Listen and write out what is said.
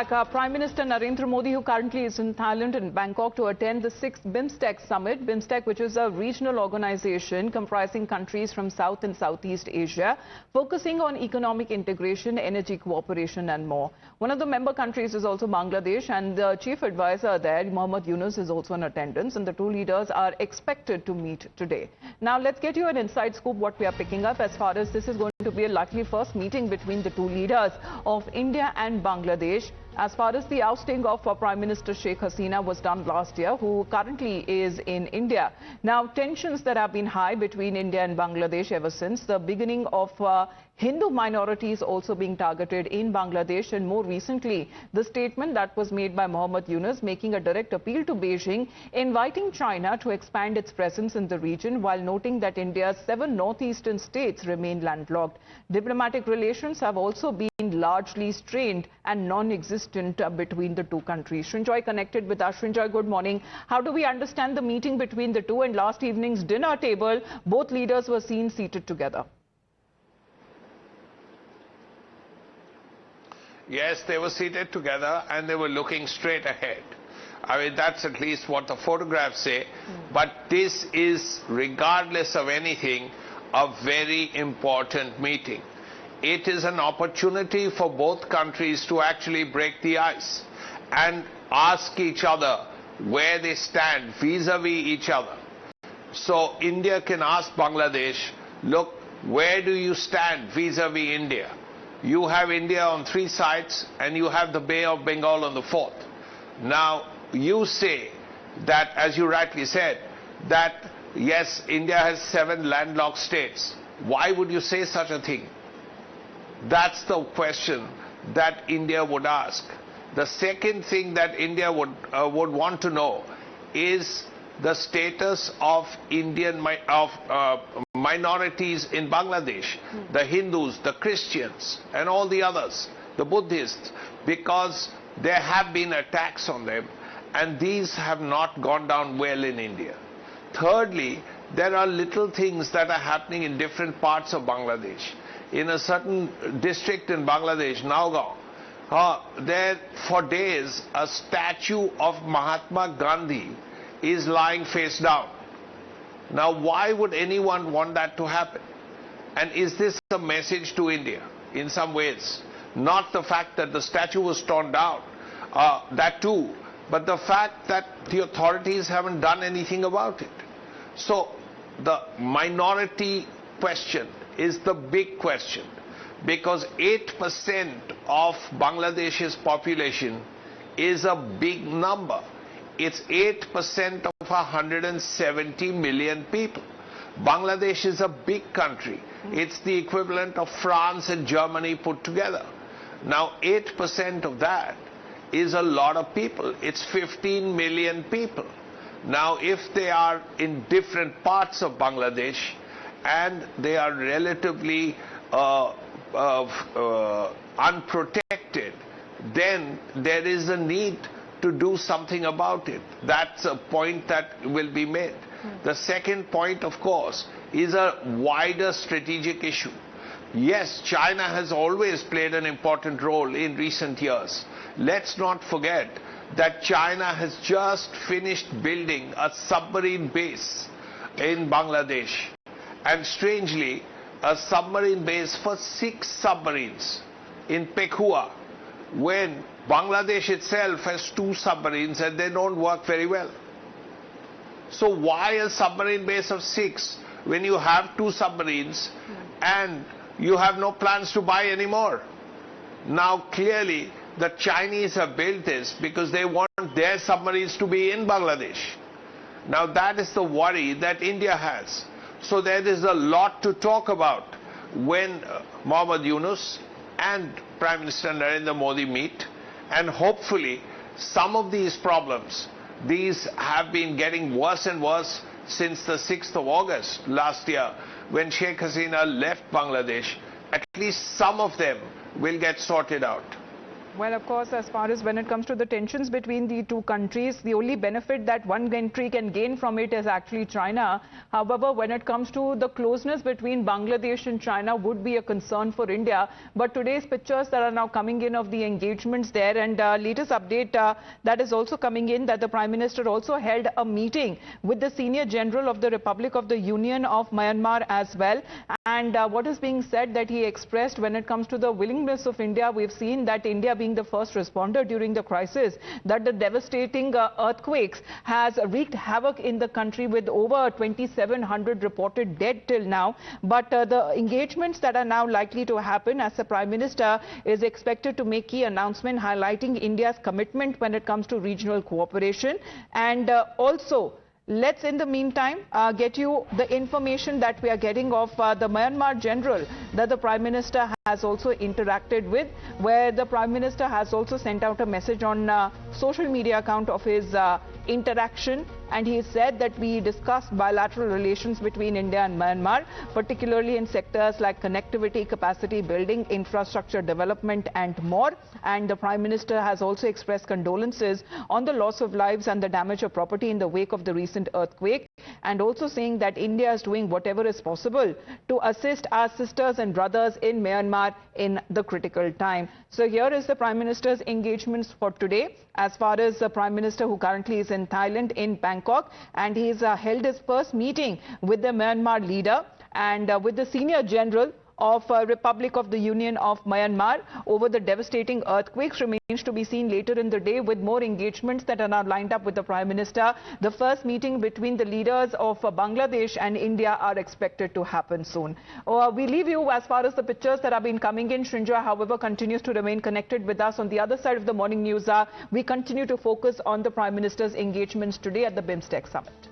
back. Prime Minister Narendra Modi, who currently is in Thailand and Bangkok to attend the 6th BIMSTEC summit. BIMSTEC, which is a regional organization comprising countries from South and Southeast Asia, focusing on economic integration, energy cooperation and more. One of the member countries is also Bangladesh, and the chief advisor there, Mohammad Yunus, is also in attendance, and the two leaders are expected to meet today. Now, let's get you an inside scoop what we are picking up as far as this is going to be a likely first meeting between the two leaders of India and Bangladesh, as far as the ousting of Prime Minister Sheikh Hasina was done last year, who currently is in India. Now, tensions that have been high between India and Bangladesh ever since the beginning of Hindu minorities also being targeted in Bangladesh, and more recently the statement that was made by Mohammad Yunus making a direct appeal to Beijing, inviting China to expand its presence in the region while noting that India's 7 northeastern states remain landlocked. Diplomatic relations have also been largely strained and non-existent between the two countries. Srinjoy connected with us. Srinjoy, good morning. How do we understand the meeting between the two? And last evening's dinner table, both leaders were seen seated together. Yes, they were seated together and they were looking straight ahead. I mean, that's at least what the photographs say. But this is, regardless of anything, a very important meeting. It is an opportunity for both countries to actually break the ice and ask each other where they stand vis-a-vis each other. So India can ask Bangladesh, look, where do you stand vis-a-vis India? You have India on 3 sides and you have the Bay of Bengal on the 4th. Now, you say that, as you rightly said, that yes, India has 7 landlocked states. Why would you say such a thing? That's the question that India would ask. The second thing that India would want to know is the status of minorities in Bangladesh, the Hindus, the Christians, and all the others, the Buddhists, because there have been attacks on them, and these have not gone down well in India. Thirdly, there are little things that are happening in different parts of Bangladesh. In a certain district in Bangladesh, Nagaon, there for days a statue of Mahatma Gandhi is lying face down. Now, why would anyone want that to happen? And is this a message to India? In some ways, not the fact that the statue was torn down, that too, but the fact that the authorities haven't done anything about it. So the minority question is the big question, because 8% of Bangladesh's population is a big number. It's 8% of 170 million people. Bangladesh is a big country. It's the equivalent of France and Germany put together. Now, 8% of that is a lot of people. It's 15 million people. Now, if they are in different parts of Bangladesh and they are relatively unprotected, then there is a need to do something about it. That's a point that will be made. The second point, of course, is a wider strategic issue. Yes, China has always played an important role in recent years. Let's not forget that China has just finished building a submarine base in Bangladesh. And strangely, a submarine base for 6 submarines in Pekhua, when Bangladesh itself has 2 submarines and they don't work very well. So why a submarine base of 6 when you have 2 submarines and you have no plans to buy any more? Now, clearly, the Chinese have built this because they want their submarines to be in Bangladesh. Now, that is the worry that India has. So there is a lot to talk about when Mohammad Yunus and Prime Minister Narendra Modi meet, and hopefully some of these problems, these have been getting worse and worse since the 6th of August last year when Sheikh Hasina left Bangladesh. At least some of them will get sorted out. Well, of course, as far as when it comes to the tensions between the two countries, the only benefit that one country can gain from it is actually China. However, when it comes to the closeness between Bangladesh and China would be a concern for India. But today's pictures that are now coming in of the engagements there, and latest update that is also coming in, that the Prime Minister also held a meeting with the Senior General of the Republic of the Union of Myanmar as well. And what is being said that he expressed when it comes to the willingness of India, we've seen that India being the first responder during the crisis, that the devastating earthquakes has wreaked havoc in the country with over 2,700 reported dead till now. But the engagements that are now likely to happen, as the Prime Minister is expected to make key announcement highlighting India's commitment when it comes to regional cooperation, and also let's, in the meantime, get you the information that we are getting of the Myanmar general that the Prime Minister has also interacted with, where the Prime Minister has also sent out a message on social media account of his interaction, and he said that we discussed bilateral relations between India and Myanmar, particularly in sectors like connectivity, capacity building, infrastructure development and more. And the Prime Minister has also expressed condolences on the loss of lives and the damage of property in the wake of the recent earthquake, and also saying that India is doing whatever is possible to assist our sisters and brothers in Myanmar in the critical time. So here is the Prime Minister's engagements for today. As far as the Prime Minister, who currently is in Thailand, in Bangkok, and he's held his first meeting with the Myanmar leader and with the Senior General of Republic of the Union of Myanmar over the devastating earthquakes. Remains to be seen later in the day with more engagements that are now lined up with the Prime Minister. The first meeting between the leaders of Bangladesh and India are expected to happen soon. We leave you as far as the pictures that have been coming in. Srinjoy, however, continues to remain connected with us. On the other side of the morning news, we continue to focus on the Prime Minister's engagements today at the BIMSTEC summit.